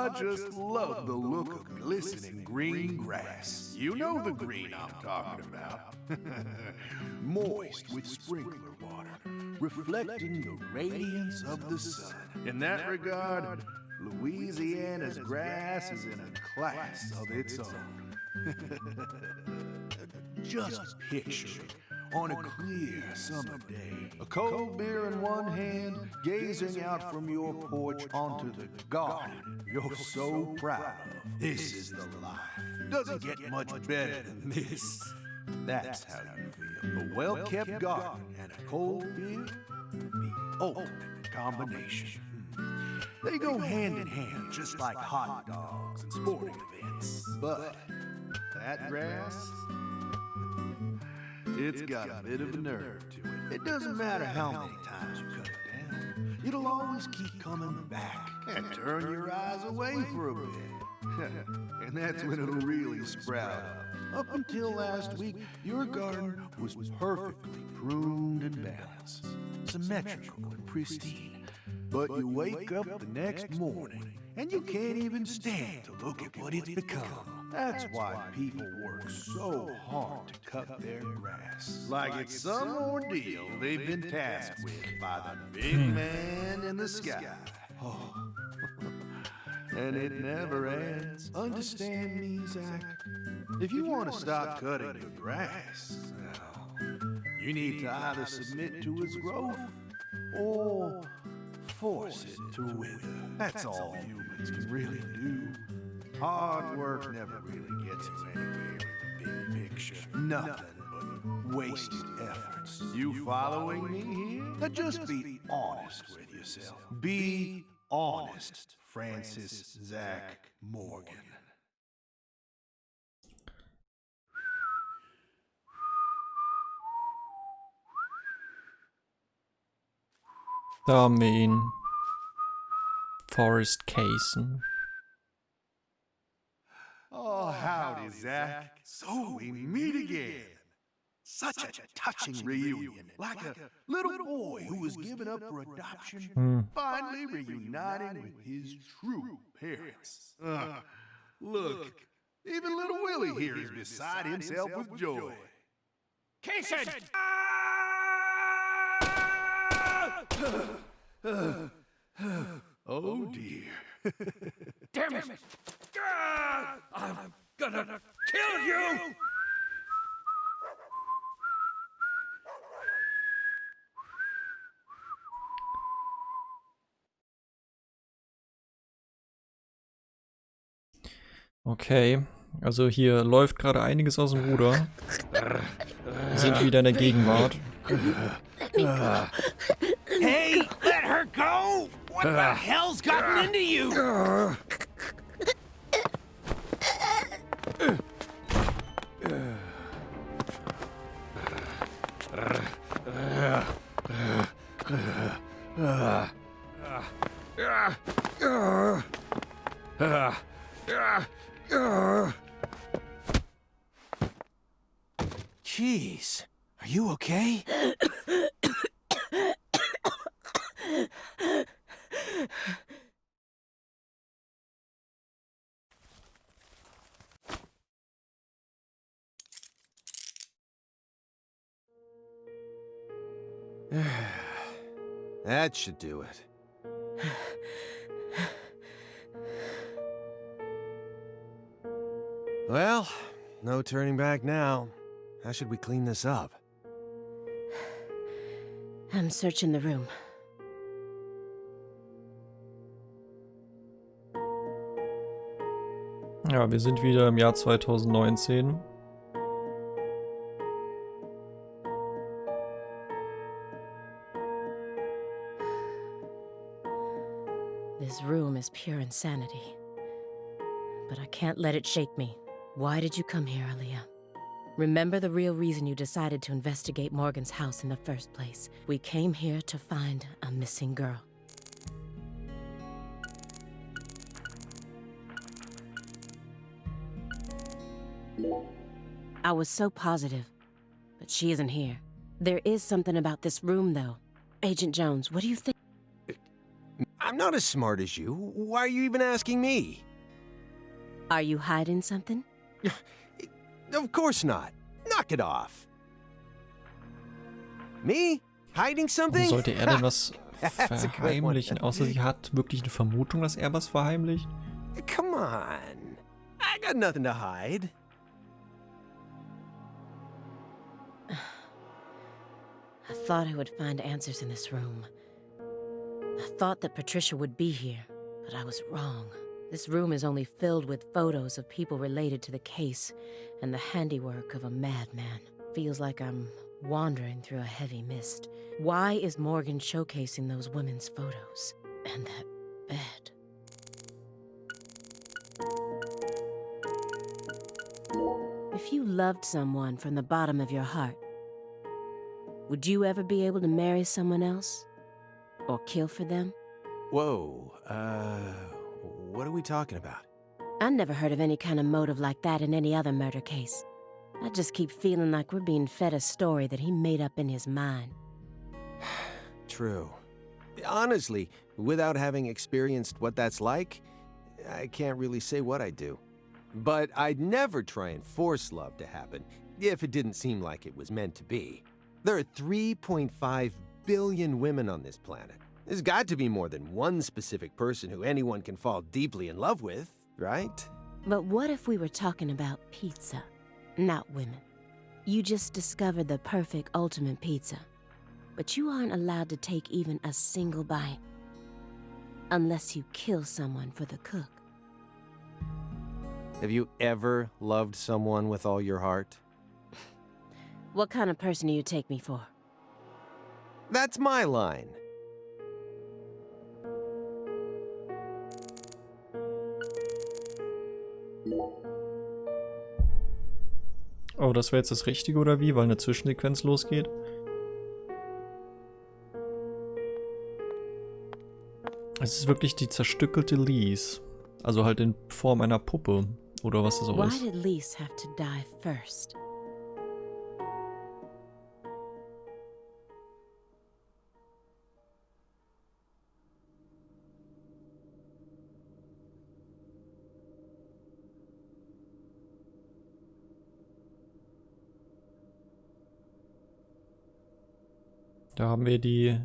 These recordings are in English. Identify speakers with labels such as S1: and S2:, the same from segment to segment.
S1: I just love the look of glistening green grass. You know the green I'm talking about. Moist with sprinkler water, reflecting the radiance of the sun. In that regard, Louisiana's grass is in a class of its own. Just picture it on a clear summer day. A cold beer in one hand, gazing out from your porch onto the garden you're so proud of. This is the life. Doesn't get much better than this. That's how you feel. A well-kept garden and a cold beer, the ultimate combination. They go hand in hand, just like hot dogs and sporting events. But that grass, it's got a bit of a nerve to it. It doesn't matter how many times you cut it down, it'll always keep coming back and turn your eyes away for a bit. And that's when it'll really sprout up. Up until last week, your garden was perfectly pruned and balanced, symmetrical and pristine. But you wake up the next morning, and you can't even stand to look at what it's become. That's why people work so hard to cut their grass. Like it's some ordeal they've been tasked with by the big man in the sky. Oh. And it never ends. Understand me, Zach? If you want to stop cutting your grass, well, you need to either submit to its growth or force it to wither. That's all humans can really do. Hard work never really gets you anywhere in the big picture. Nothing but wasted efforts. You following me here? Now just be honest with yourself. Be honest, Francis Zach Morgan.
S2: Da haben wir ihn. Forrest Cason.
S1: Oh, howdy, Zach. So we meet again. Such a touching reunion. Like a little boy who was given up for adoption, finally reuniting with his true parents. Look, even little Willie here is beside himself with joy.
S3: Cason!
S1: Oh dear.
S3: Damn it! I'm gonna kill you!
S2: Okay, also hier läuft gerade einiges aus dem Ruder. Wir sind wieder in der Gegenwart.
S3: Hey, let her go! What the hell's gotten into you? Jeez, are you okay?
S4: That should do it. Well, no turning back now. How should we clean this up?
S5: I'm searching the room.
S2: Ja, wir sind wieder im Jahr 2019.
S5: This room is pure insanity. But I can't let it shake me. Why did you come here, Aaliyah? Remember the real reason you decided to investigate Morgan's house in the first place. We came here to find a missing girl. I was so positive, but she isn't here. There is something about this room, though. Agent Jones, what do you think?
S4: I'm Not as smart as you. Why are you even asking me?
S5: Are you hiding something?
S4: Of course not. Knock it off. Me? Hiding something?
S2: Warum sollte er denn was
S4: That's a good one.
S2: verheimlichen? Außer sie hat wirklich eine Vermutung, dass er was verheimlicht?
S4: Come on. I got nothing to hide.
S5: I thought I would find answers in this room. I thought that Patricia would be here, but I was wrong. This room is only filled with photos of people related to the case and the handiwork of a madman. Feels like I'm wandering through a heavy mist. Why is Morgan showcasing those women's photos? And that bed. If you loved someone from the bottom of your heart, would you ever be able to marry someone else? Or kill for them?
S4: Whoa, what are we talking about?
S5: I never heard of any kind of motive like that in any other murder case. I just keep feeling like we're being fed a story that he made up in his mind.
S4: True. Honestly, without having experienced what that's like, I can't really say what I'd do. But I'd never try and force love to happen, if it didn't seem like it was meant to be. There are 3.5 billion women on this planet. There's got to be more than one specific person who anyone can fall deeply in love with, right?
S5: But what if we were talking about pizza, not women? You just discovered the perfect ultimate pizza, but you aren't allowed to take even a single bite unless you kill someone for the cook.
S4: Have you ever loved someone with all your heart?
S5: What kind of person do you take me for?
S4: That's my line.
S2: Oh, das wäre jetzt das Richtige oder wie? Weil eine Zwischensequenz losgeht? Es ist wirklich die zerstückelte Lise. Also halt in Form einer Puppe. Oder was das auch
S5: Why
S2: ist.
S5: did Lise have to die first?
S2: Da haben wir die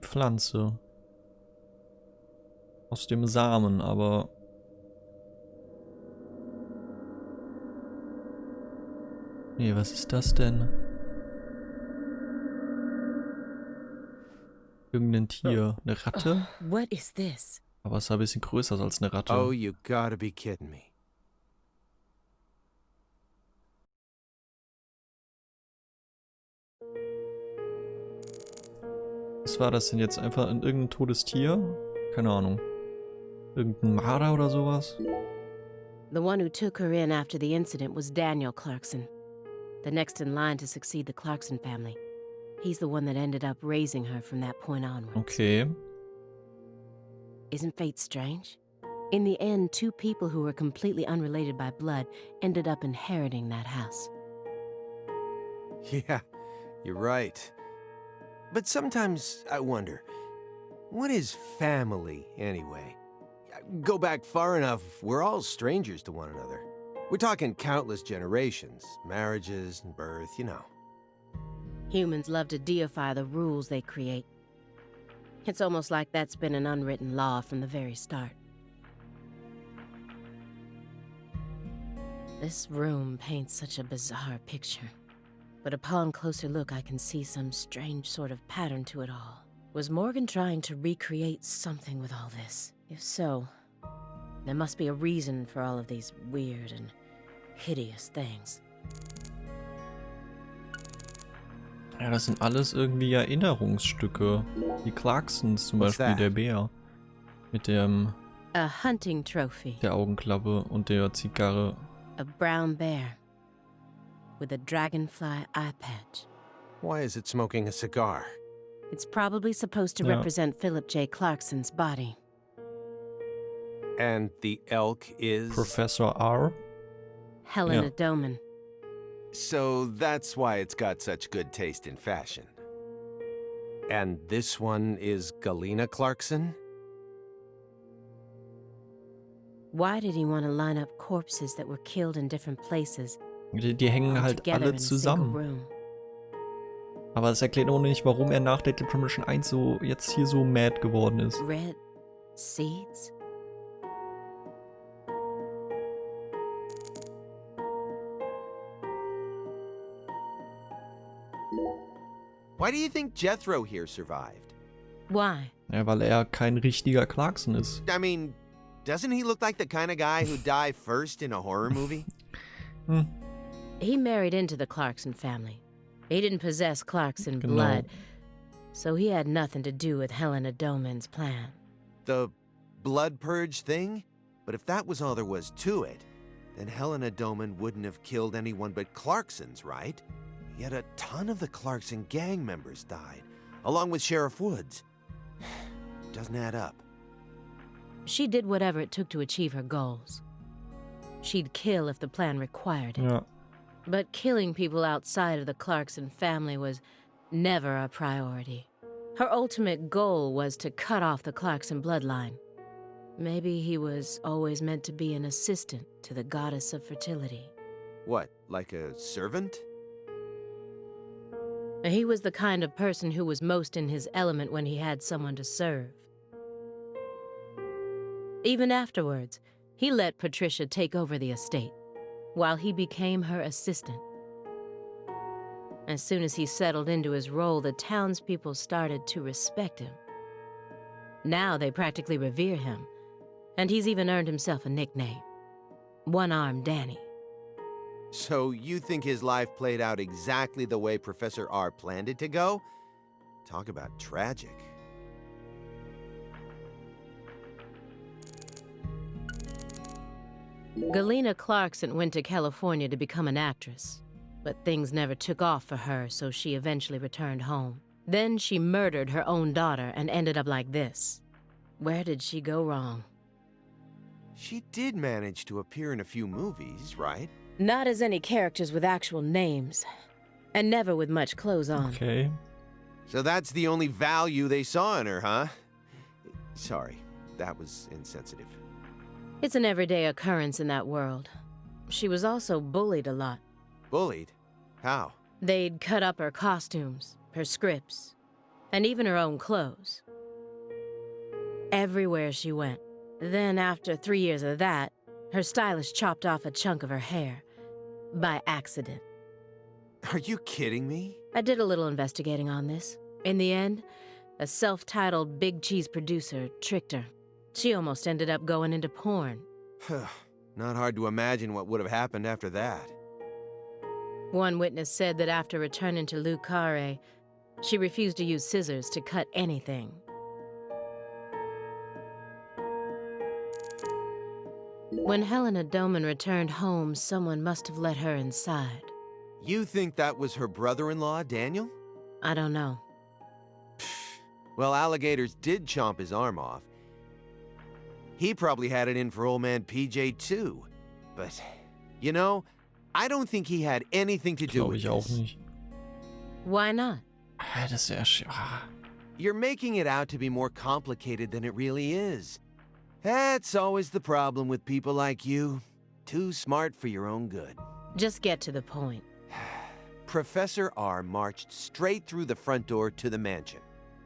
S2: Pflanze. Aus dem Samen, aber... Nee, was ist das denn? Irgendein Tier. Eine Ratte?
S5: What is this?
S2: Aber es sah ein bisschen größer aus als eine Ratte.
S4: Oh, you gotta be kidding me.
S2: Was war das denn jetzt? Einfach irgendein totes Tier? Keine Ahnung. Irgendein Marder oder sowas?
S5: The one who took her in after the incident was Daniel Clarkson, the next in line to succeed the Clarkson family. He's the one that ended up raising her from that point onwards.
S2: Okay.
S5: Isn't fate strange? In the end, two people who were completely unrelated by blood ended up inheriting that house.
S4: Yeah, you're right. But sometimes I wonder, what is family anyway? Go back far enough, we're all strangers to one another. We're talking countless generations, marriages and birth, you know.
S5: Humans love to deify the rules they create. It's almost like that's been an unwritten law from the very start. This room paints such a bizarre picture. But upon closer look, I can see some strange sort of pattern to it all. Was Morgan trying to recreate something with all this? If so, there must be a reason for all of these weird and hideous things.
S2: Ja, das sind alles irgendwie Erinnerungsstücke. Die Clarksons zum
S4: What's
S2: Beispiel,
S4: that?
S2: der Bär. Mit dem,
S5: A hunting trophy.
S2: der Augenklappe und der Zigarre.
S5: A brown bear. With a dragonfly eye patch.
S4: Why is it smoking a cigar?
S5: It's probably supposed to
S2: Yeah.
S5: represent Philip J. Clarkson's body.
S4: And the elk is...
S2: Professor R.
S5: Helena
S2: Yeah.
S5: Doman.
S4: So that's why it's got such good taste in fashion. And this one is Galena Clarkson?
S5: Why did he want to line up corpses that were killed in different places
S2: Die hängen
S5: all
S2: halt
S5: together
S2: alle
S5: in a single
S2: zusammen.
S5: room?
S2: Aber das erklärt auch nicht, warum er nach Deadly Premonition 1 so jetzt hier so mad geworden ist.
S5: Red seeds?
S4: Why do you think Jethro here survived?
S5: Why?
S2: Ja, weil er kein richtiger Clarkson ist.
S4: I mean, doesn't he look like the kind of guy who'd die first in a horror movie?
S5: He married into the Clarkson family. He didn't possess Clarkson
S2: Genau.
S5: blood, so he had nothing to do with Helena Doman's plan.
S4: The blood purge thing? But if that was all there was to it, then Helena Doman wouldn't have killed anyone but Clarksons, right? Yet a ton of the Clarkson gang members died, along with Sheriff Woods. Doesn't add up.
S5: She did whatever it took to achieve her goals. She'd kill if the plan required it.
S2: Ja.
S5: But killing people outside of the Clarkson family was never a priority. Her ultimate goal was to cut off the Clarkson bloodline. Maybe he was always meant to be an assistant to the goddess of fertility.
S4: What, like a servant?
S5: He was the kind of person who was most in his element when he had someone to serve. Even afterwards, he let Patricia take over the estate, while he became her assistant. As soon as he settled into his role, the townspeople started to respect him. Now they practically revere him, and he's even earned himself a nickname, One-Armed Danny.
S4: So you think his life played out exactly the way Professor R planned it to go? Talk about tragic.
S5: Galena Clarkson went to California to become an actress, but things never took off for her, so she eventually returned home. Then she murdered her own daughter and ended up like this. Where did she go wrong?
S4: She did manage to appear in a few movies, right?
S5: Not as any characters with actual names, and never with much clothes on.
S2: Okay.
S4: So that's the only value they saw in her, huh? Sorry, that was insensitive.
S5: It's an everyday occurrence in that world. She was also bullied a lot.
S4: Bullied? How?
S5: They'd cut up her costumes, her scripts, and even her own clothes. Everywhere she went. Then, after 3 years of that, her stylist chopped off a chunk of her hair. By accident.
S4: Are you kidding me?
S5: I did a little investigating on this. In the end, a self-titled big cheese producer tricked her. She almost ended up going into porn.
S4: Not hard to imagine what would have happened after that.
S5: One witness said that after returning to Carré, she refused to use scissors to cut anything. When Helena Doman returned home, someone must have let her inside.
S4: You think that was her brother-in-law, Daniel?
S5: I don't know.
S4: Well, alligators did chomp his arm off. He probably had it in for old man PJ too. But, you know, I don't think he had anything to do
S2: Glaube
S4: with
S2: ich auch
S4: this.
S2: nicht.
S5: Why not?
S2: Das ist ja
S4: You're making it out to be more complicated than it really is. That's always the problem with people like you. Too smart for your own good.
S5: Just get to the point.
S4: Professor R marched straight through the front door to the mansion.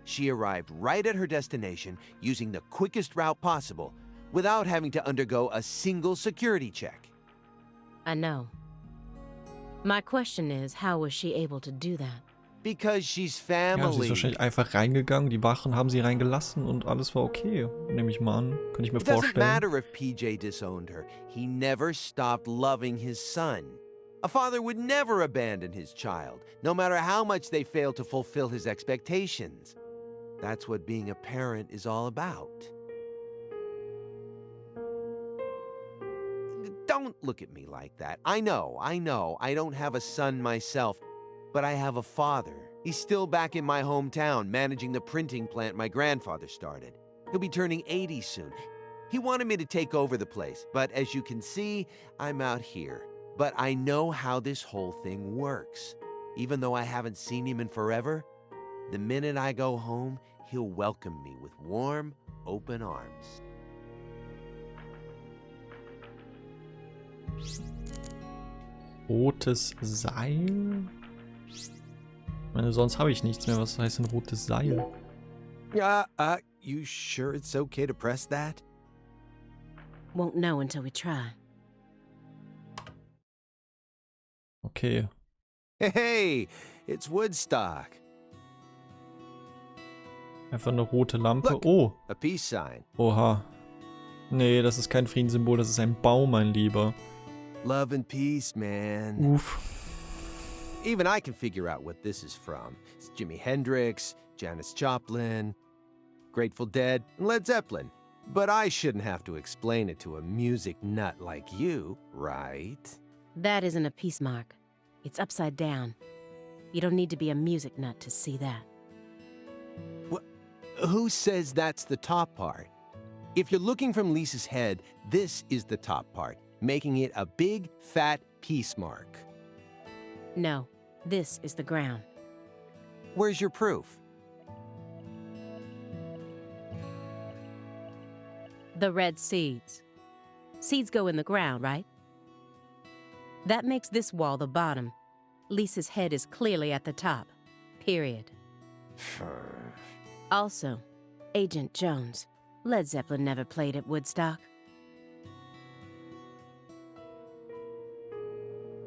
S4: She arrived right at her destination using the quickest route possible without having to undergo a single security check.
S5: I know. My question is, how was she able to do that?
S4: Because she's
S2: Ja, sie ist
S4: family.
S2: wahrscheinlich einfach reingegangen, die Wachen haben sie reingelassen und alles war okay. Nehme ich mal an. Könnte ich mir
S4: It doesn't
S2: vorstellen.
S4: matter if PJ disowned her. He never stopped loving his son. A father would never abandon his child, no matter how much they fail to fulfill his expectations. That's what being a parent is all about. Don't look at me like that. I know, I don't have a son myself, but I have a father. He's still back in my hometown, managing the printing plant my grandfather started. He'll be turning 80 soon. He wanted me to take over the place, but as you can see, I'm out here. But I know how this whole thing works. Even though I haven't seen him in forever, the minute I go home, he'll welcome me with warm, open arms.
S2: Rotes Seil? Ich meine, sonst habe ich nichts mehr. Was heißt ein rotes Seil?
S4: You sure it's okay to press that?
S5: Won't know until we try.
S2: Okay.
S4: Hey, it's Woodstock.
S2: Einfach eine rote Lampe.
S4: Look.
S2: Oh.
S4: A peace sign.
S2: Oha. Nee, das ist kein Friedenssymbol, das ist ein Baum, mein Lieber.
S4: Love and peace, man.
S2: Uff.
S4: Even I can figure out what this is from. It's Jimi Hendrix, Janis Joplin, Grateful Dead, and Led Zeppelin. But I shouldn't have to explain it to a music nut like you, right?
S5: That isn't a peace mark. It's upside down. You don't need to be a music nut to see that.
S4: Who says that's the top part? If you're looking from Lisa's head, this is the top part, making it a big, fat peace mark.
S5: No, this is the ground.
S4: Where's your proof?
S5: The red seeds. Seeds go in the ground, right? That makes this wall the bottom. Lisa's head is clearly at the top. Period. Also, Agent Jones. Led Zeppelin never played at Woodstock.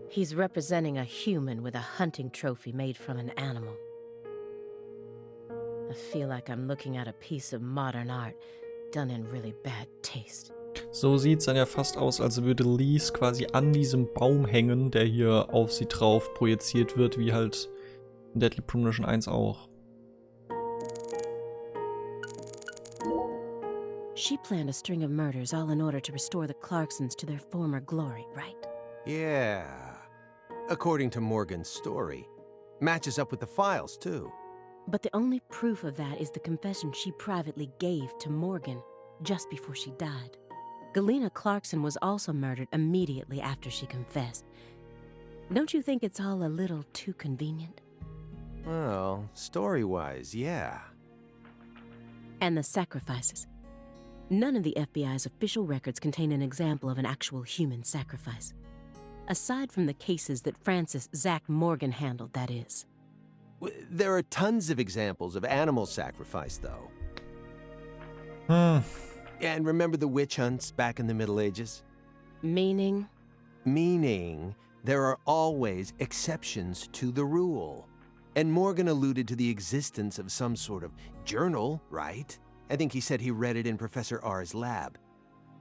S5: He's representing a human with a hunting trophy made from an animal. I feel like I'm looking at a piece of modern art done in really bad taste.
S2: So sieht's dann ja fast aus, als würde Lise quasi an diesem Baum hängen, der hier auf sie drauf projiziert wird, wie halt in Deadly Premonition 1 auch.
S5: She planned a string of murders all in order to restore the Clarksons to their former glory, right?
S4: Yeah. According to Morgan's story. Matches up with the files, too.
S5: But the only proof of that is the confession she privately gave to Morgan just before she died. Galena Clarkson was also murdered immediately after she confessed. Don't you think it's all a little too convenient?
S4: Well, story-wise, yeah.
S5: And the sacrifices. None of the FBI's official records contain an example of an actual human sacrifice. Aside from the cases that Francis Zach Morgan handled, that is.
S4: There are tons of examples of animal sacrifice, though. And remember the witch hunts back in the Middle Ages?
S5: Meaning?
S4: Meaning, there are always exceptions to the rule. And Morgan alluded to the existence of some sort of journal, right? I think he said he read it in Professor R's lab.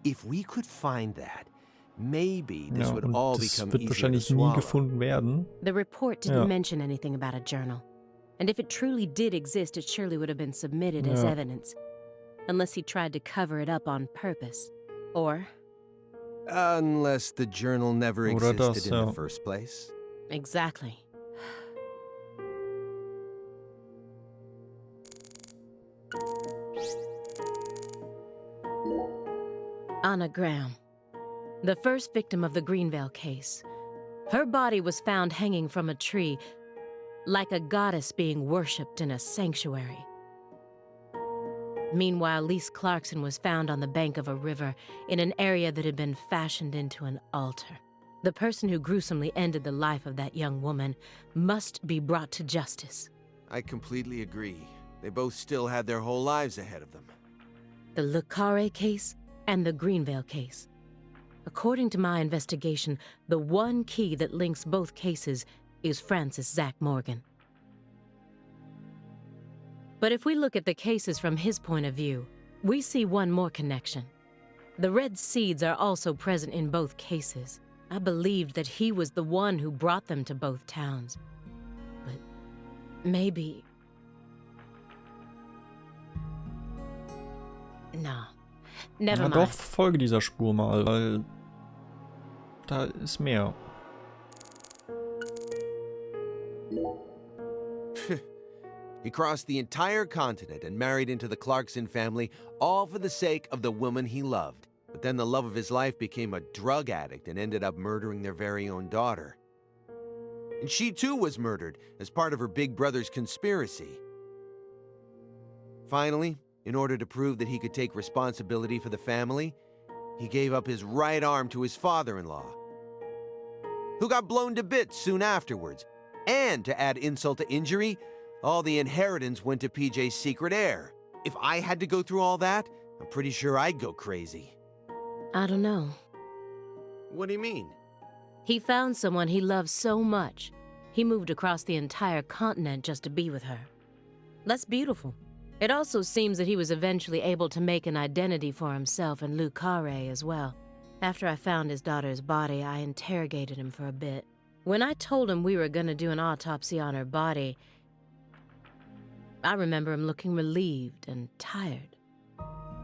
S4: If we could find that, maybe this
S2: Ja,
S4: would
S2: und
S4: all
S2: das
S4: become
S2: wird
S4: easier to
S2: wahrscheinlich nie
S4: swallow.
S2: gefunden werden.
S5: The report didn't
S2: Ja.
S5: mention anything about a journal. And if it truly did exist, it surely would have been submitted as
S2: Ja.
S5: evidence. Unless he tried to cover it up on purpose. Or,
S4: Unless the journal never
S2: Oder
S4: existed
S2: das,
S4: in
S2: ja.
S4: the first place.
S5: exactly. Anna Graham, the first victim of the Greenvale case. Her body was found hanging from a tree, like a goddess being worshipped in a sanctuary. Meanwhile, Lise Clarkson was found on the bank of a river in an area that had been fashioned into an altar. The person who gruesomely ended the life of that young woman must be brought to justice.
S4: I completely agree. They both still had their whole lives ahead of them.
S5: The Le Carré case and the Greenvale case. According to my investigation, the one key that links both cases is Francis Zach Morgan. But if we look at the cases from his point of view, we see one more connection. The red seeds are also present in both cases. I believed that he was the one who brought them to both towns. But maybe... No. Never
S2: Ja,
S5: mind.
S2: doch, folge dieser Spur mal, weil da ist mehr.
S4: He crossed the entire continent and married into the Clarkson family, all for the sake of the woman he loved. But then the love of his life became a drug addict and ended up murdering their very own daughter. And she too was murdered as part of her big brother's conspiracy. Finally, in order to prove that he could take responsibility for the family, he gave up his right arm to his father-in-law, who got blown to bits soon afterwards. And to add insult to injury, all the inheritance went to PJ's secret heir. If I had to go through all that, I'm pretty sure I'd go crazy.
S5: I don't know.
S4: What do you mean?
S5: He found someone he loved so much. He moved across the entire continent just to be with her. That's beautiful. It also seems that he was eventually able to make an identity for himself and Lou Carré as well. After I found his daughter's body, I interrogated him for a bit. When I told him we were gonna do an autopsy on her body, I remember him looking relieved and tired.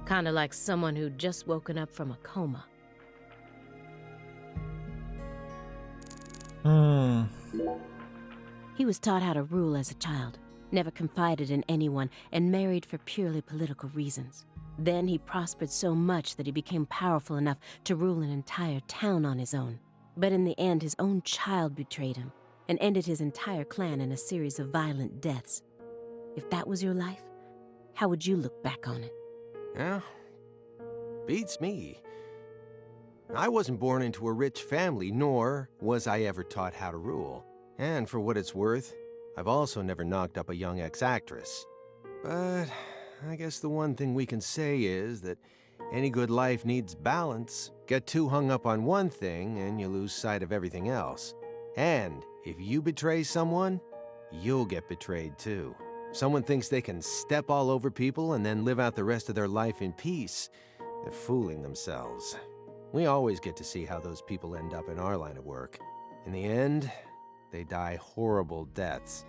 S5: Kinda like someone who'd just woken up from a coma. He was taught how to rule as a child, never confided in anyone, and married for purely political reasons. Then he prospered so much that he became powerful enough to rule an entire town on his own. But in the end, his own child betrayed him and ended his entire clan in a series of violent deaths. If that was your life, how would you look back on it?
S4: Yeah, beats me. I wasn't born into a rich family, nor was I ever taught how to rule. And for what it's worth, I've also never knocked up a young ex-actress. But I guess the one thing we can say is that any good life needs balance. Get too hung up on one thing and you lose sight of everything else. And if you betray someone, you'll get betrayed too. Someone thinks they can step all over people and then live out the rest of their life in peace. They're fooling themselves. We always get to see how those people end up in our line of work. In the end, they die horrible deaths.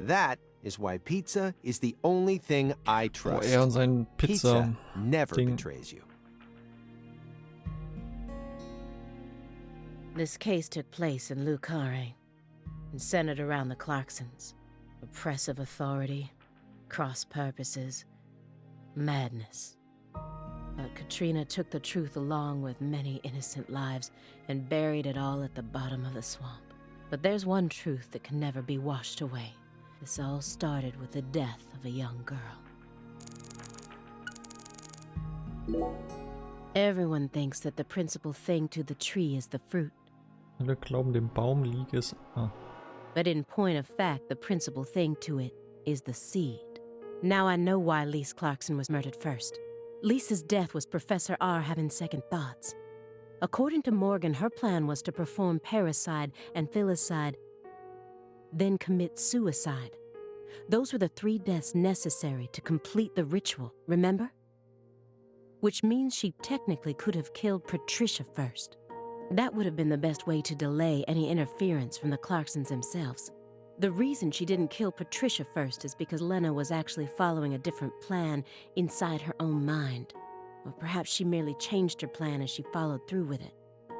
S4: That is why pizza is the only thing I trust.
S2: Er und sein
S4: Pizza never
S2: Ding.
S4: betrays you.
S5: This case took place in Lou Carré and centered around the Clarksons. Oppressive authority, cross purposes, madness. But Katrina took the truth along with many innocent lives and buried it all at the bottom of the swamp. But there's one truth that can never be washed away. This all started with the death of a young girl. Everyone thinks that the principal thing to the tree is the fruit.
S2: Alle glauben, dem Baum liege es.
S5: But in point of fact, the principal thing to it is the seed. Now I know why Lise Clarkson was murdered first. Lisa's death was Professor R having second thoughts. According to Morgan, her plan was to perform parricide and filicide, then commit suicide. Those were the 3 deaths necessary to complete the ritual, remember? Which means she technically could have killed Patricia first. That would have been the best way to delay any interference from the Clarksons themselves. The reason she didn't kill Patricia first is because Lena was actually following a different plan inside her own mind. Or perhaps she merely changed her plan as she followed through with it.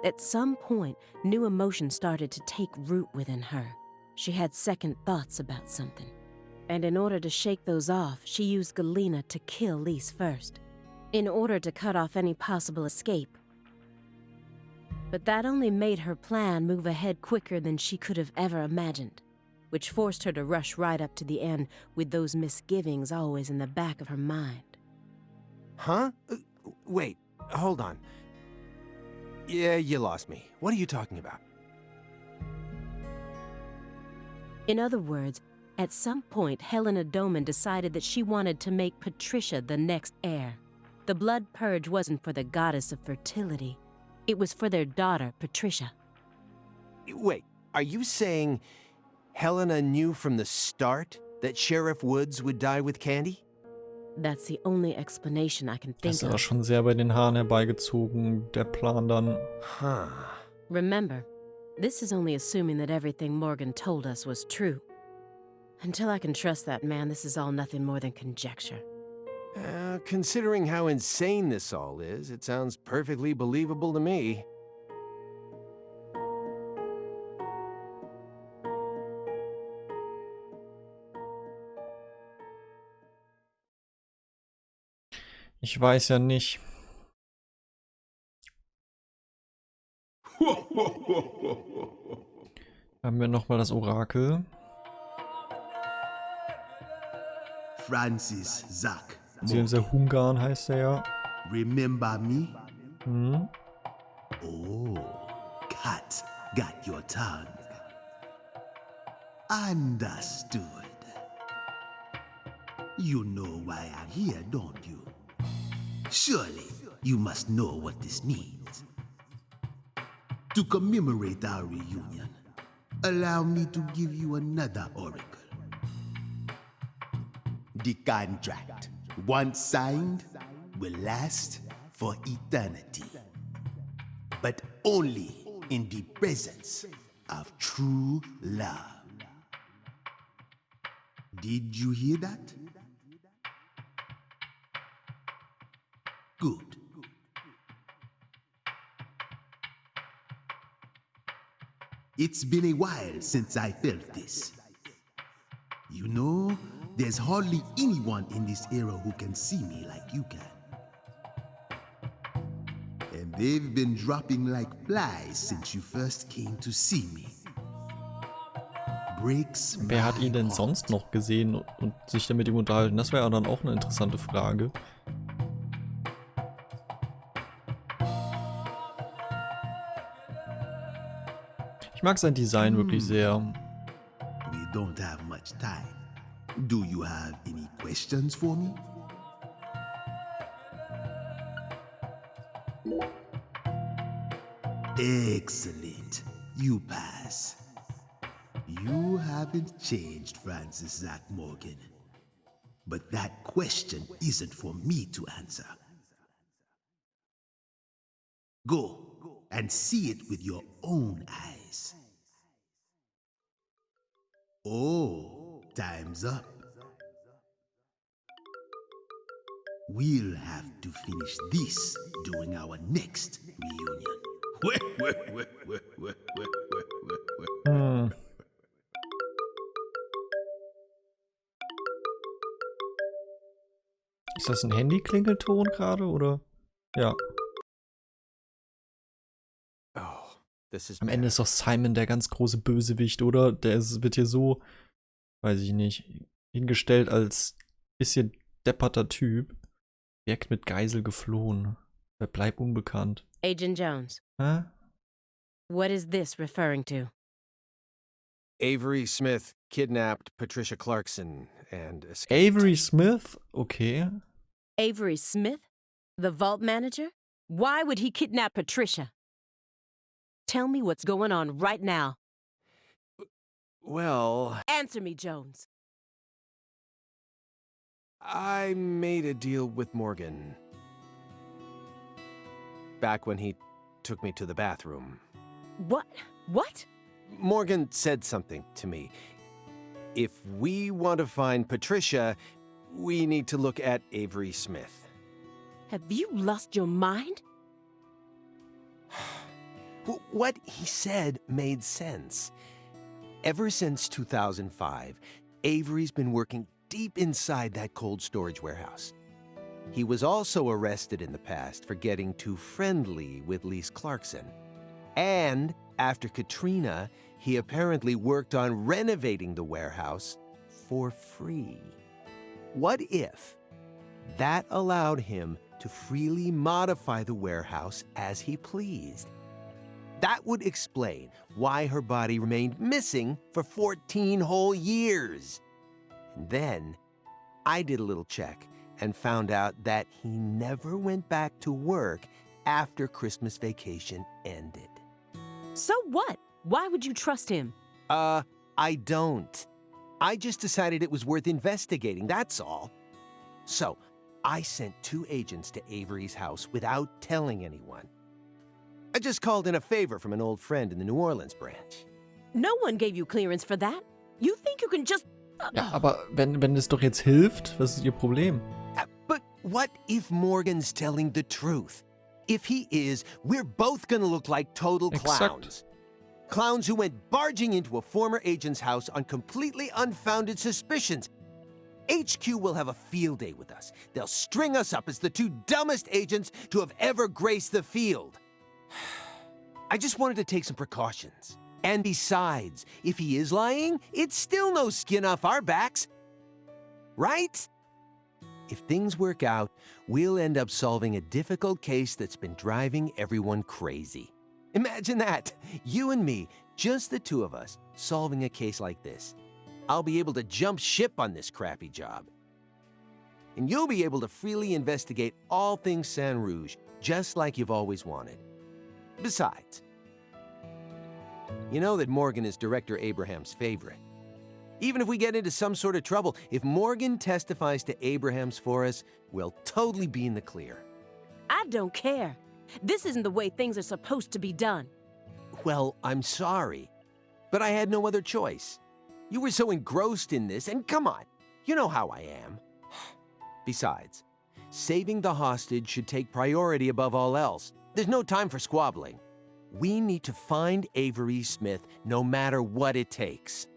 S5: At some point, new emotions started to take root within her. She had second thoughts about something. And in order to shake those off, she used Galena to kill Lise first, in order to cut off any possible escape. But that only made her plan move ahead quicker than she could have ever imagined, which forced her to rush right up to the end with those misgivings always in the back of her mind.
S4: Huh? Wait, hold on. Yeah, you lost me. What are you talking about?
S5: In other words, at some point, Helena Doman decided that she wanted to make Patricia the next heir. The blood purge wasn't for the goddess of fertility. It was for their daughter, Patricia.
S4: Wait, are you saying Helena knew from the start that Sheriff Woods would die with Candy?
S5: That's the only explanation I can
S2: Das
S5: think
S2: ist aber
S5: of.
S2: schon sehr bei den Haaren herbeigezogen, der Plan dann.
S4: Huh.
S5: Remember, this is only assuming that everything Morgan told us was true. Until I can trust that man, this is all nothing more than conjecture.
S4: Considering how insane this all is, it sounds perfectly believable to me.
S2: Ich weiß ja nicht. Haben wir nochmal das Orakel.
S1: Francis York
S2: Beziehungsweise Hungarn heißt er ja.
S1: Remember me?
S2: Mhm.
S1: Oh, cat. got your tongue. Understood. You know why I'm here, don't you? Surely you must know what this means. To commemorate our reunion, allow me to give you another oracle. The contract, once signed, will last for eternity. But only in the presence of true love. Did you hear that? Good. It's been a while since I felt this. You know, there's hardly anyone in this era who can see me like you can. And they've been dropping like flies since you first came to see me. Breaks
S2: Wer hat
S1: my
S2: ihn denn
S1: heart.
S2: sonst noch gesehen und sich dann mit ihm unterhalten? Das wäre dann auch eine interessante Frage. Ich mag sein Design wirklich sehr.
S1: We don't have much time. Do you have any questions for me? Excellent. You pass. You haven't changed, Francis York Morgan. But that question isn't for me to answer. Go and see it with your own eyes. Oh, time's up. We'll have to finish this during our next reunion.
S2: Hm. Ist das ein Handy-Klingelton gerade, oder? Ja.
S4: Oh, this is
S2: Am Ende ist doch Simon der ganz große Bösewicht, oder? Wird hier so, weiß ich nicht, hingestellt als bisschen depperter Typ. Wirkt mit Geisel geflohen. Wer bleibt unbekannt?
S5: Agent Jones,
S2: Hä?
S5: what is this referring to?
S4: Avery Smith kidnapped Patricia Clarkson and escaped.
S2: Avery Smith? Okay.
S5: Avery Smith? The vault manager? Why would he kidnap Patricia? Tell me what's going on right now.
S4: Well,
S5: Answer me, Jones.
S4: I made a deal with Morgan. Back when he took me to the bathroom.
S5: What? What?
S4: Morgan said something to me. If we want to find Patricia, we need to look at Avery Smith.
S5: Have you lost your mind?
S4: What he said made sense. Ever since 2005, Avery's been working deep inside that cold storage warehouse. He was also arrested in the past for getting too friendly with Lise Clarkson. And after Katrina, he apparently worked on renovating the warehouse for free. What if that allowed him to freely modify the warehouse as he pleased? That would explain why her body remained missing for 14 whole years. And then I did a little check and found out that he never went back to work after Christmas vacation ended.
S5: So what? Why would you trust him?
S4: I don't. I just decided it was worth investigating, that's all. So, I sent 2 agents to Avery's house without telling anyone. I just called in a favor from an old friend in the New Orleans branch.
S5: No one gave you clearance for that. You think you can just...
S2: Ja, aber wenn es doch jetzt hilft, was ist Ihr Problem?
S4: But what if Morgan's telling the truth? If he is, we're both gonna look like total clowns. Clowns who went barging into a former agent's house on completely unfounded suspicions. HQ will have a field day with us. They'll string us up as the 2 dumbest agents to have ever graced the field. I just wanted to take some precautions. And besides, if he is lying, it's still no skin off our backs. Right? If things work out, we'll end up solving a difficult case that's been driving everyone crazy. Imagine that. You and me, just the two of us, solving a case like this. I'll be able to jump ship on this crappy job. And you'll be able to freely investigate all things San Rouge, just like you've always wanted. Besides, you know that Morgan is Director Abraham's favorite. Even if we get into some sort of trouble, if Morgan testifies to Abrahams for us, we'll totally be in the clear.
S5: I don't care. This isn't the way things are supposed to be done.
S4: Well, I'm sorry, but I had no other choice. You were so engrossed in this, and come on, you know how I am. Besides, saving the hostage should take priority above all else. There's no time for squabbling. We need to find Avery Smith no matter what it takes.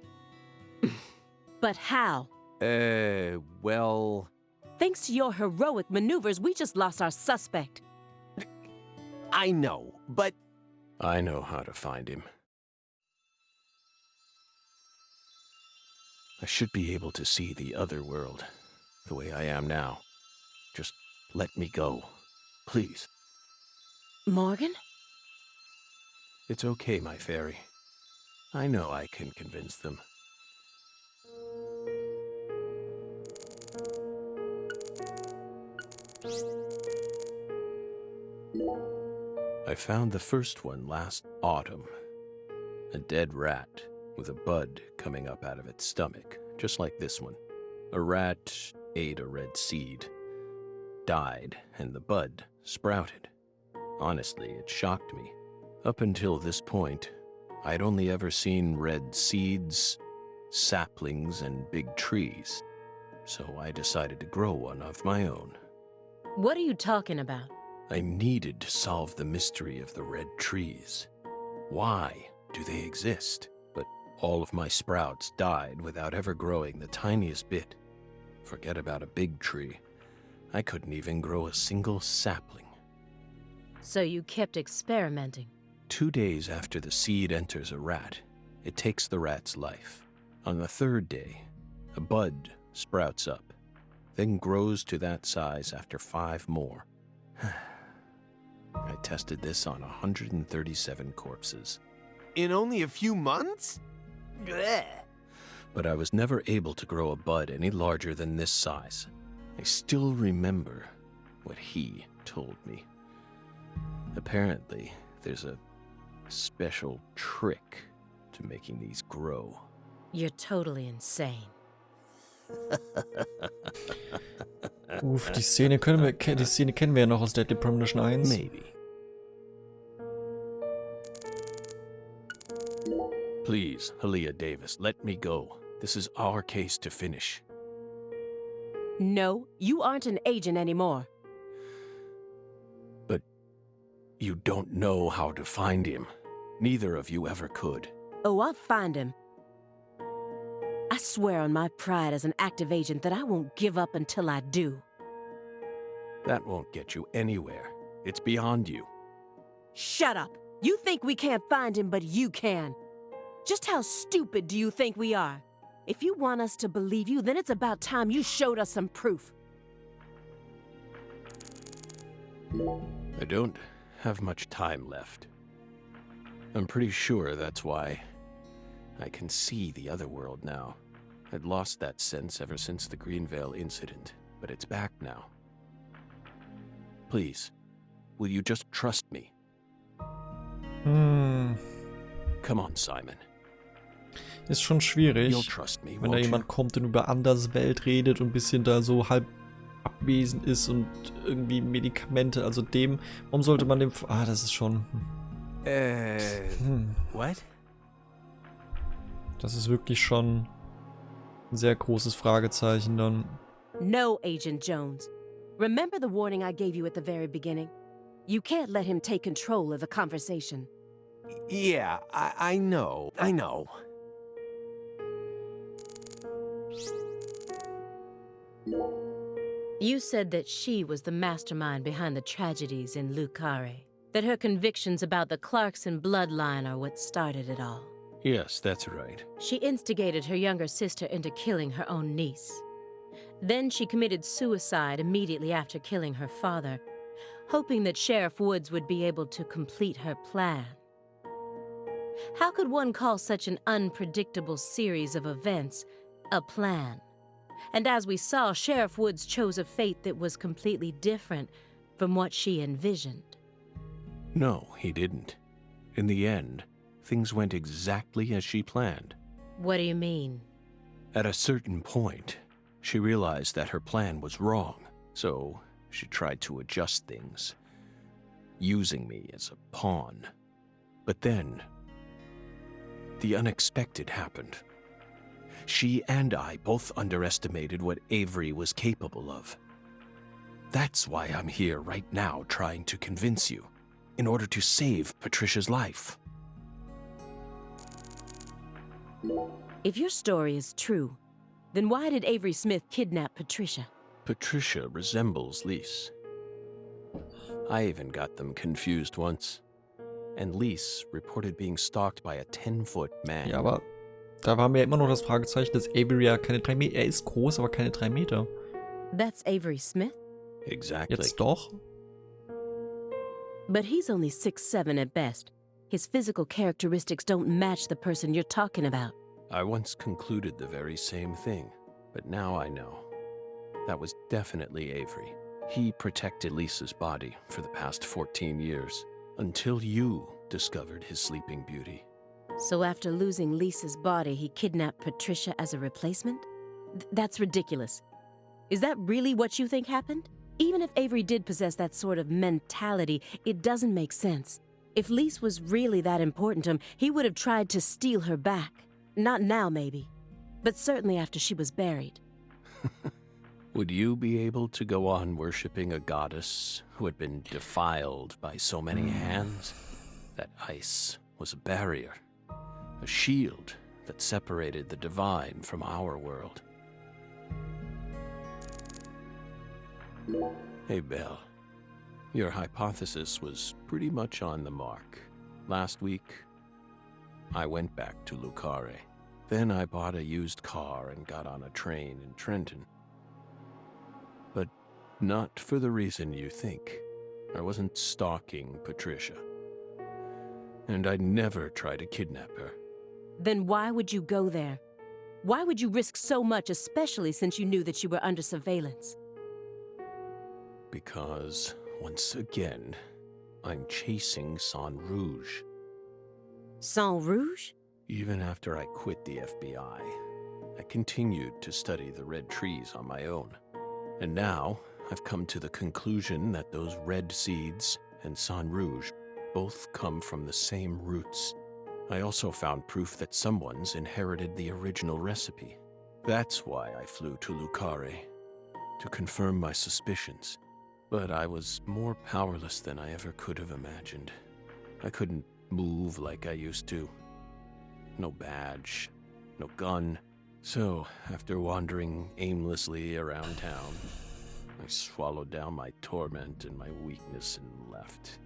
S5: But how?
S4: Well...
S5: Thanks to your heroic maneuvers, we just lost our suspect.
S4: I know, but...
S6: I know how to find him. I should be able to see the other world, the way I am now. Just let me go, please.
S5: Morgan?
S6: It's okay, my fairy. I know I can convince them. I found the first one last autumn. A dead rat with a bud coming up out of its stomach, just like this one. A rat ate a red seed, died, and the bud sprouted. Honestly, it shocked me. Up until this point, I'd only ever seen red seeds, saplings, and big trees. So I decided to grow one of my own.
S5: What are you talking about?
S6: I needed to solve the mystery of the red trees. Why do they exist? But all of my sprouts died without ever growing the tiniest bit. Forget about a big tree. I couldn't even grow a single sapling.
S5: So you kept experimenting.
S6: 2 days after the seed enters a rat, it takes the rat's life. On the 3rd day, a bud sprouts up, then grows to that size after 5 more. I tested this on 137 corpses.
S4: In only a few months? Blech.
S6: But I was never able to grow a bud any larger than this size. I still remember what he told me. Apparently, there's a special trick to making these grow.
S5: You're totally insane.
S2: Uff, die Szene kennen wir ja noch aus Deadly Premonition 1.
S6: Maybe. Please, Aaliyah Davis, let me go. This is our case to finish.
S5: No, you aren't an agent anymore.
S6: But you don't know how to find him. Neither of you ever could.
S5: Oh, I'll find him. I swear on my pride as an active agent that I won't give up until I do.
S6: That won't get you anywhere. It's beyond you.
S5: Shut up! You think we can't find him, but you can. Just how stupid do you think we are? If you want us to believe you, then it's about time you showed us some proof.
S6: I don't have much time left. I'm pretty sure that's why I can see the other world now. I'd lost that sense ever since the Greenvale incident, but it's back now. Please, will you just trust me? Come on, Simon.
S2: Ist schon schwierig,
S6: You'll trust me,
S2: wenn da
S6: won't you?
S2: jemand kommt und über Anderswelt redet und ein bisschen da so halb abwesend ist und irgendwie Medikamente, also dem, warum sollte man dem... das ist schon...
S4: What?
S2: Das ist wirklich schon ein sehr großes Fragezeichen dann.
S5: No, Agent Jones. Remember the warning I gave you at the very beginning? You can't let him take control of the conversation.
S4: Yeah, I know.
S5: You said that she was the mastermind behind the tragedies in Carré. That her convictions about the Clarkson bloodline are what started it all.
S6: Yes, that's right.
S5: She instigated her younger sister into killing her own niece. Then she committed suicide immediately after killing her father, hoping that Sheriff Woods would be able to complete her plan. How could one call such an unpredictable series of events a plan? And as we saw, Sheriff Woods chose a fate that was completely different from what she envisioned.
S6: No, he didn't. In the end, things went exactly as she planned.
S5: What do you mean?
S6: At a certain point, she realized that her plan was wrong, so she tried to adjust things, using me as a pawn. But then, the unexpected happened. She and I both underestimated what Avery was capable of. That's why I'm here right now trying to convince you, in order to save Patricia's life.
S5: If your story is true, then why did Avery Smith kidnap Patricia?
S6: Patricia resembles Lise. I even got them confused once. And Lise reported being stalked by a 10-foot man.
S2: Ja, aber da war mir immer noch das Fragezeichen, dass Avery ja keine 3 Meter... Er ist groß, aber keine 3 Meter.
S5: That's Avery Smith?
S6: Exactly.
S2: Jetzt doch?
S5: But he's only 6'7" at best. His physical characteristics don't match the person you're talking about.
S6: I once concluded the very same thing, but now I know. That was definitely Avery. He protected Lisa's body for the past 14 years, until you discovered his sleeping beauty.
S5: So after losing Lisa's body, he kidnapped Patricia as a replacement? That's ridiculous. Is that really what you think happened? Even if Avery did possess that sort of mentality, it doesn't make sense. If Lise was really that important to him, he would have tried to steal her back. Not now, maybe, but certainly after she was buried.
S6: Would you be able to go on worshipping a goddess who had been defiled by so many hands? That ice was a barrier, a shield that separated the divine from our world. Hey, Belle. Your hypothesis was pretty much on the mark. Last week, I went back to Carré. Then I bought a used car and got on a train in Trenton. But not for the reason you think. I wasn't stalking Patricia. And I'd never try to kidnap her.
S5: Then why would you go there? Why would you risk so much, especially since you knew that you were under surveillance?
S6: Because, once again, I'm chasing Sang Rouge.
S5: Sang Rouge?
S6: Even after I quit the FBI, I continued to study the red trees on my own. And now, I've come to the conclusion that those red seeds and Sang Rouge both come from the same roots. I also found proof that someone's inherited the original recipe. That's why I flew to Carré, to confirm my suspicions. But I was more powerless than I ever could have imagined. I couldn't move like I used to. No badge, no gun. So, after wandering aimlessly around town, I swallowed down my torment and my weakness and left.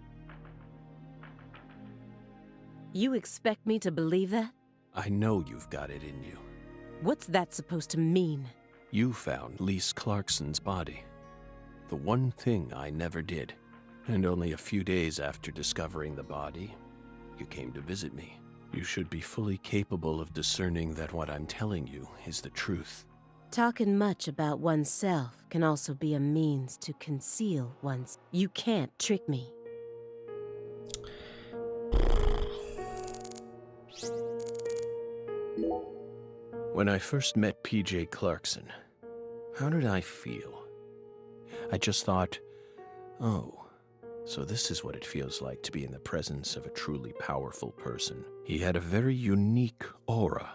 S5: You expect me to believe that?
S6: I know you've got it in you.
S5: What's that supposed to mean?
S6: You found Lise Clarkson's body. The one thing I never did. And only a few days after discovering the body, you came to visit me. You should be fully capable of discerning that what I'm telling you is the truth.
S5: Talking much about oneself can also be a means to conceal one's... You can't trick me.
S6: When I first met P.J. Clarkson, how did I feel? I just thought, oh, so this is what it feels like to be in the presence of a truly powerful person. He had a very unique aura,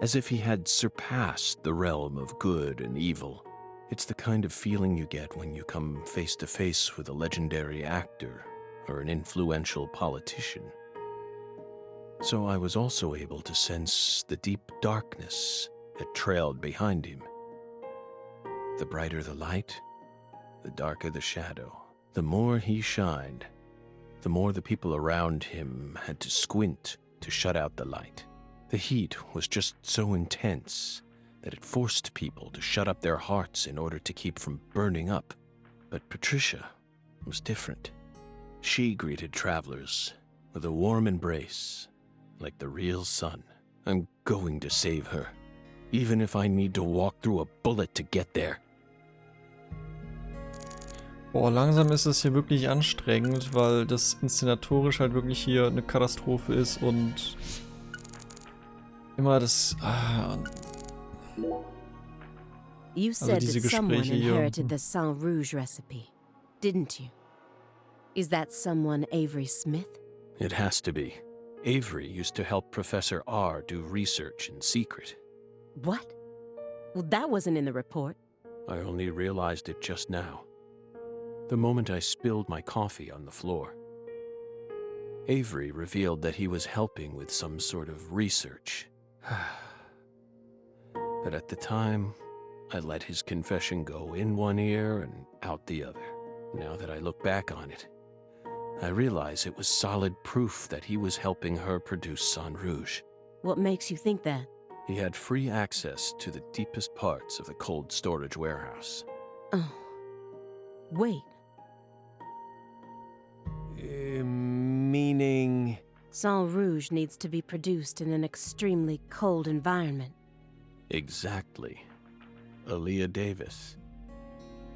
S6: as if he had surpassed the realm of good and evil. It's the kind of feeling you get when you come face to face with a legendary actor or an influential politician. So I was also able to sense the deep darkness that trailed behind him. The brighter the light, the darker the shadow. The more he shined, the more the people around him had to squint to shut out the light. The heat was just so intense that it forced people to shut up their hearts in order to keep from burning up. But Patricia was different. She greeted travelers with a warm embrace, like the real sun. I'm going to save her, even if I need to walk through a bullet to get there.
S2: Boah, langsam ist es hier wirklich anstrengend, weil das inszenatorisch halt wirklich hier eine Katastrophe ist und immer das...
S5: You said
S2: diese
S5: that someone
S2: Gespräche hier.
S5: inherited the Sang Rouge recipe, didn't you? Is that someone Avery Smith?
S6: It has to be. Avery used to help Professor R do research in secret.
S5: What? Well, that wasn't in the report.
S6: I only realized it just now. The moment I spilled my coffee on the floor. Avery revealed that he was helping with some sort of research. But at the time, I let his confession go in one ear and out the other. Now that I look back on it, I realize it was solid proof that he was helping her produce Sang Rouge.
S5: What makes you think that?
S6: He had free access to the deepest parts of the cold storage warehouse.
S5: Oh. Wait.
S4: Meaning...
S5: Sang Rouge needs to be produced in an extremely cold environment.
S6: Exactly. Aaliyah Davis.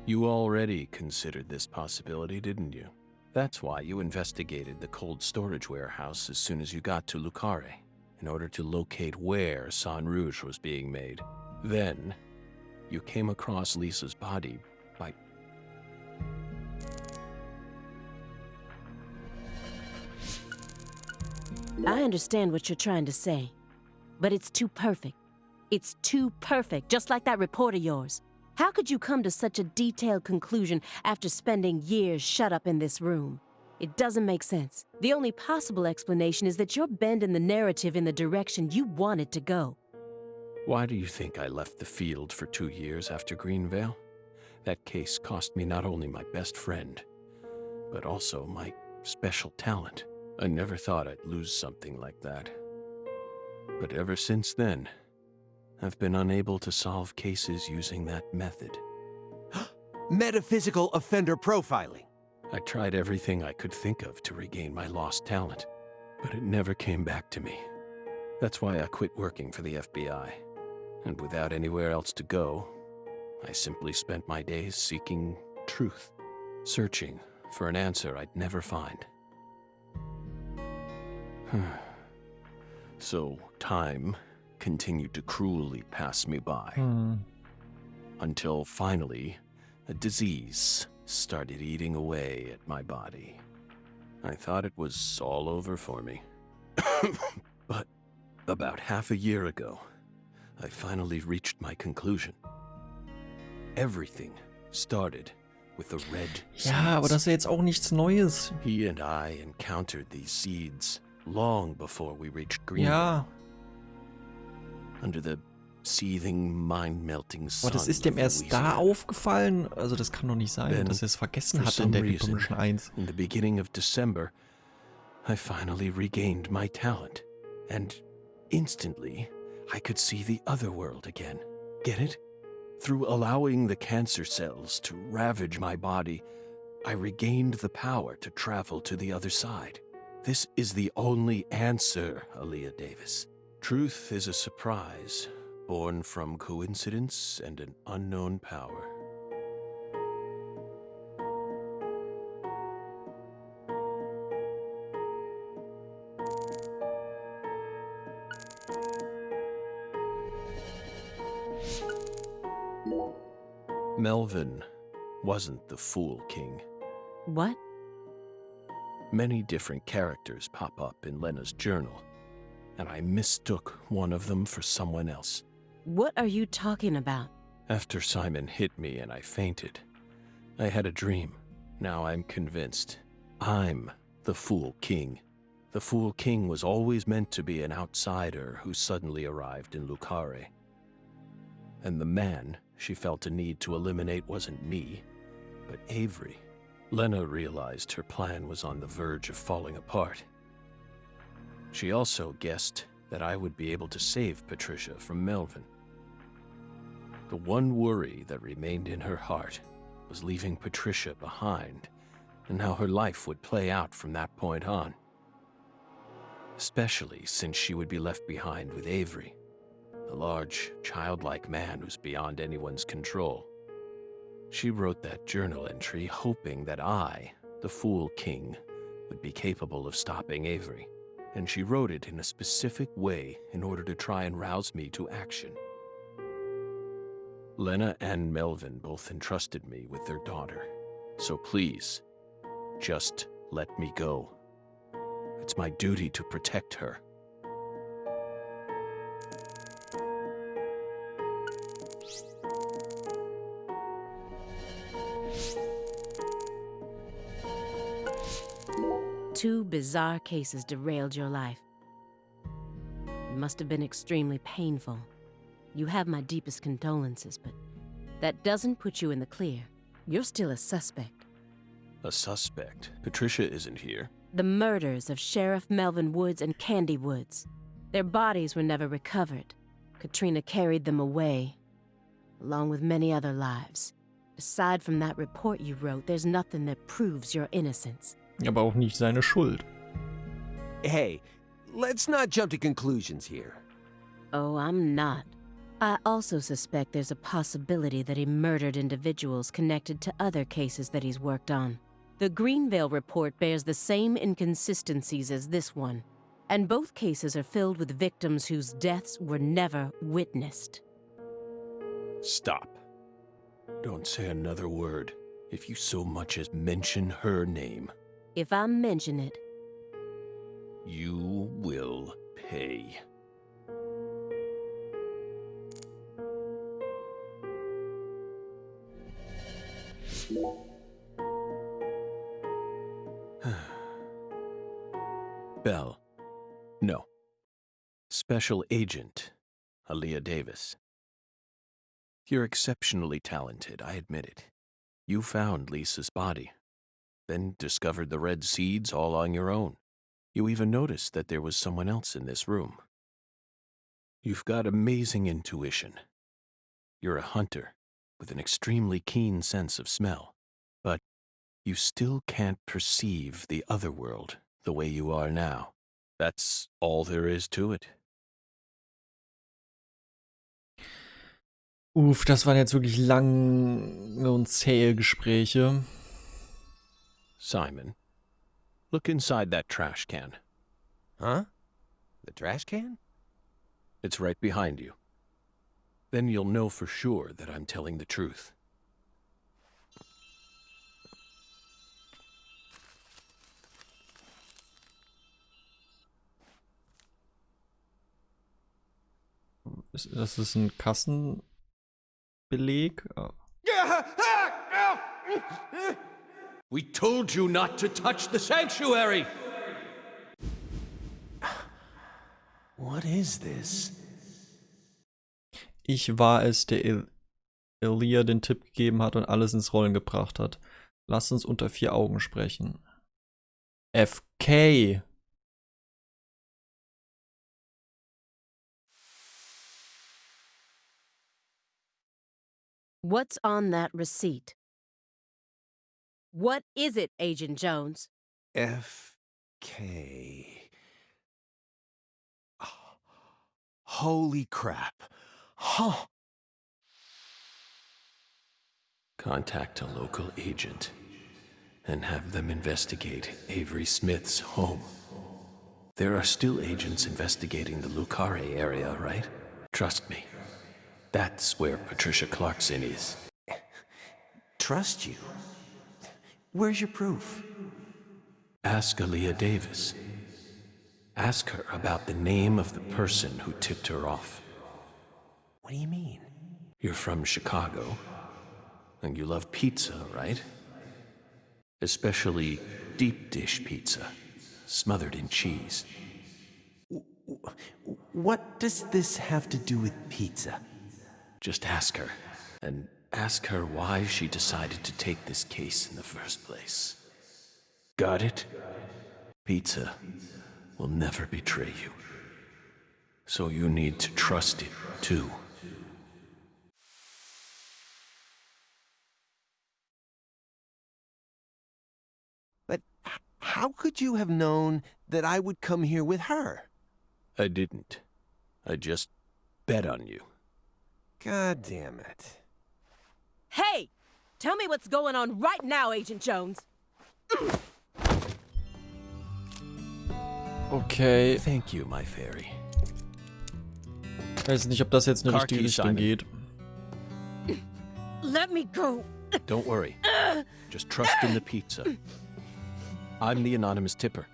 S6: You already considered this possibility, didn't you? That's why you investigated the cold storage warehouse as soon as you got to Carré, in order to locate where Sang Rouge was being made. Then, you came across Lisa's body by...
S5: I understand what you're trying to say, but it's too perfect. It's too perfect, just like that report of yours. How could you come to such a detailed conclusion after spending years shut up in this room? It doesn't make sense. The only possible explanation is that you're bending the narrative in the direction you want it to go.
S6: Why do you think I left the field for 2 years after Greenvale? That case cost me not only my best friend, but also my special talent. I never thought I'd lose something like that. But ever since then, I've been unable to solve cases using that method.
S4: Metaphysical offender profiling.
S6: I tried everything I could think of to regain my lost talent, but it never came back to me. That's why I quit working for the FBI. And without anywhere else to go, I simply spent my days seeking truth, searching for an answer I'd never find. So time continued to cruelly pass me by. Until finally, a disease started eating away at my body. I thought it was all over for me. But about half a year ago, I finally reached my conclusion. Everything started with the red seeds.
S2: Ja, aber das ist ja jetzt auch nichts Neues.
S6: He and I encountered these seeds long before we reached Greenville.
S2: Ja,
S6: Under the seething, mind-melting sun.
S2: aber das ist dem
S6: of
S2: erst da
S6: Louisiana.
S2: aufgefallen. Also das kann doch nicht sein,
S6: Then,
S2: dass er es vergessen
S6: For
S2: hat in
S6: some
S2: der
S6: reason,
S2: Premonition 1.
S6: in the beginning of December, I finally regained my talent. And instantly, I could see the other world again. Get it? Through allowing the cancer cells to ravage my body, I regained the power to travel to the other side. This is the only answer, Aaliyah Davis. Truth is a surprise, born from coincidence and an unknown power. Melvin wasn't the Fool King.
S5: What?
S6: Many different characters pop up in Lena's journal, and I mistook one of them for someone else.
S5: What are you talking about?
S6: After Simon hit me and I fainted, I had a dream. Now I'm convinced. I'm the Fool King. The Fool King was always meant to be an outsider who suddenly arrived in Carré. And the man she felt a need to eliminate wasn't me, but Avery. Lena realized her plan was on the verge of falling apart. She also guessed that I would be able to save Patricia from Melvin. The one worry that remained in her heart was leaving Patricia behind and how her life would play out from that point on. especially since she would be left behind with Avery, the large, childlike man who's beyond anyone's control. She wrote that journal entry hoping that I, the Fool King, would be capable of stopping Avery, and she wrote it in a specific way in order to try and rouse me to action. Lena and Melvin both entrusted me with their daughter, so please, just let me go. It's my duty to protect her.
S5: Two bizarre cases derailed your life. It must have been extremely painful. You have my deepest condolences, but that doesn't put you in the clear. You're still a suspect.
S6: A suspect? Patricia isn't here.
S5: The murders of Sheriff Melvin Woods and Candy Woods. Their bodies were never recovered. Katrina carried them away, along with many other lives. Aside from that report you wrote, there's nothing that proves your innocence.
S2: Aber auch nicht seine Schuld.
S4: Hey, let's not jump to conclusions here.
S5: Oh, I'm not. I also suspect there's a possibility that he murdered individuals connected to other cases that he's worked on. The Greenvale report bears the same inconsistencies as this one, and both cases are filled with victims whose deaths were never witnessed.
S6: Stop. Don't say another word. If you so much as mention her name,
S5: If I mention it,
S6: you will pay. Bell. No. Special Agent Aaliyah Davis. You're exceptionally talented, I admit it. You found Lisa's body, then discovered the red seeds all on your own. You even noticed that there was someone else in this room. You've got amazing intuition. You're a hunter with an extremely keen sense of smell, but you still can't perceive the other world the way you are now. That's all there is to it.
S2: Uff, das waren jetzt wirklich lange und zähe Gespräche.
S6: Simon, look inside that trash can.
S4: Huh? The trash can?
S6: It's right behind you. Then you'll know for sure that I'm telling the truth.
S2: Das ist ein Kassenbeleg.
S6: We told you not to touch the sanctuary!
S4: What is this?
S2: Ich war es, der Aaliyah den Tipp gegeben hat und alles ins Rollen gebracht hat. Lasst uns unter 4 Augen sprechen. FK.
S5: what's on that receipt? What is it, Agent Jones?
S4: FK. Oh, holy crap. Huh.
S6: Contact a local agent and have them investigate Avery Smith's home. There are still agents investigating the Carré area, right? Trust me. That's where Patricia Clarkson is.
S4: Trust you? Where's your proof?
S6: Ask Aaliyah Davis. Ask her about the name of the person who tipped her off.
S4: What do you mean?
S6: You're from Chicago, and you love pizza, right? Especially deep dish pizza, smothered in cheese.
S4: What does this have to do with pizza?
S6: Just ask her, and ask her why she decided to take this case in the first place. Got it? Pizza will never betray you. So you need to trust it, too.
S4: How could you have known that I would come here with her?
S6: I didn't. I just bet on you.
S4: God damn it.
S5: Hey! Tell me what's going on right now, Agent Jones.
S2: Okay.
S6: Thank you, my fairy.
S2: Ich weiß nicht, ob das jetzt eine richtige Richtung geht.
S5: Let me go.
S6: Don't worry. Just trust in the pizza. I'm the anonymous tipper.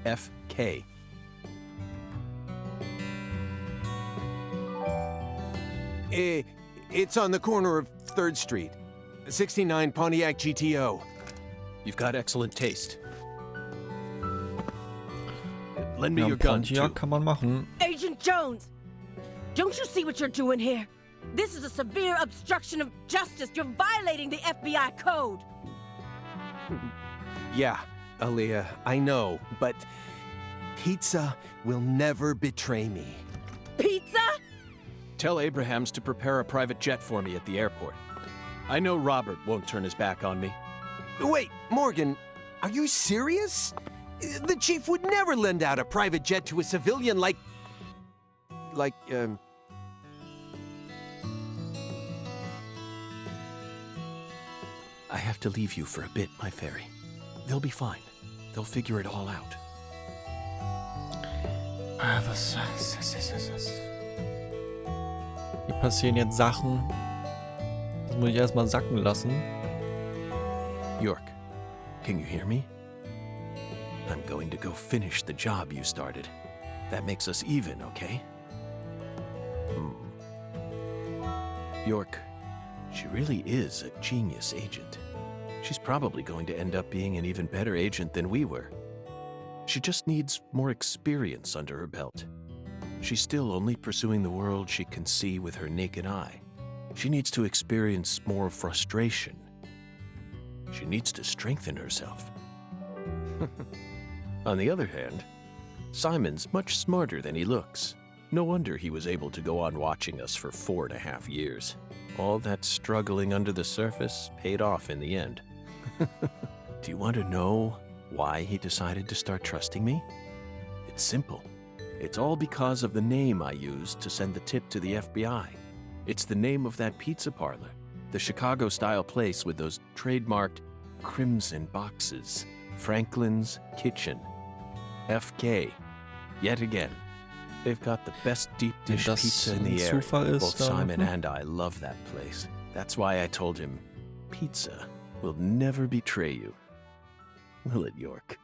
S6: FK.
S4: It's on the corner of 3rd Street. 69 Pontiac GTO.
S6: You've got excellent taste. Lend me your gun, too.
S2: Ja, kann man machen.
S5: Agent Jones! Don't you see what you're doing here? This is a severe obstruction of justice. You're violating the FBI code.
S4: Yeah, Aaliyah, I know, but pizza will never betray me.
S5: Pizza?
S6: Tell Abrahams to prepare a private jet for me at the airport. I know Robert won't turn his back on me.
S4: Wait, Morgan, are you serious? The chief would never lend out a private jet to a civilian like,
S6: I have to leave you for a bit, my fairy. They'll be fine. They'll figure it all out.
S2: Was? Hier passieren jetzt Sachen. Das muss ich erstmal sacken lassen.
S6: York, can you hear me? I'm going to go finish the job you started. That makes us even, okay? York, she really is a genius agent. She's probably going to end up being an even better agent than we were. She just needs more experience under her belt. She's still only pursuing the world she can see with her naked eye. She needs to experience more frustration. She needs to strengthen herself. On the other hand, Simon's much smarter than he looks. No wonder he was able to go on watching us for 4.5 years. All that struggling under the surface paid off in the end. Do you want to know why he decided to start trusting me? It's simple. It's all because of the name I used to send the tip to the FBI. It's the name of that pizza parlor, the Chicago-style place with those trademarked crimson boxes. Franklin's Kitchen. FK. Yet again. They've got the best deep dish pizza in the area. Both Simon and I love that place. That's why I told him, pizza will never betray you. Will it, York?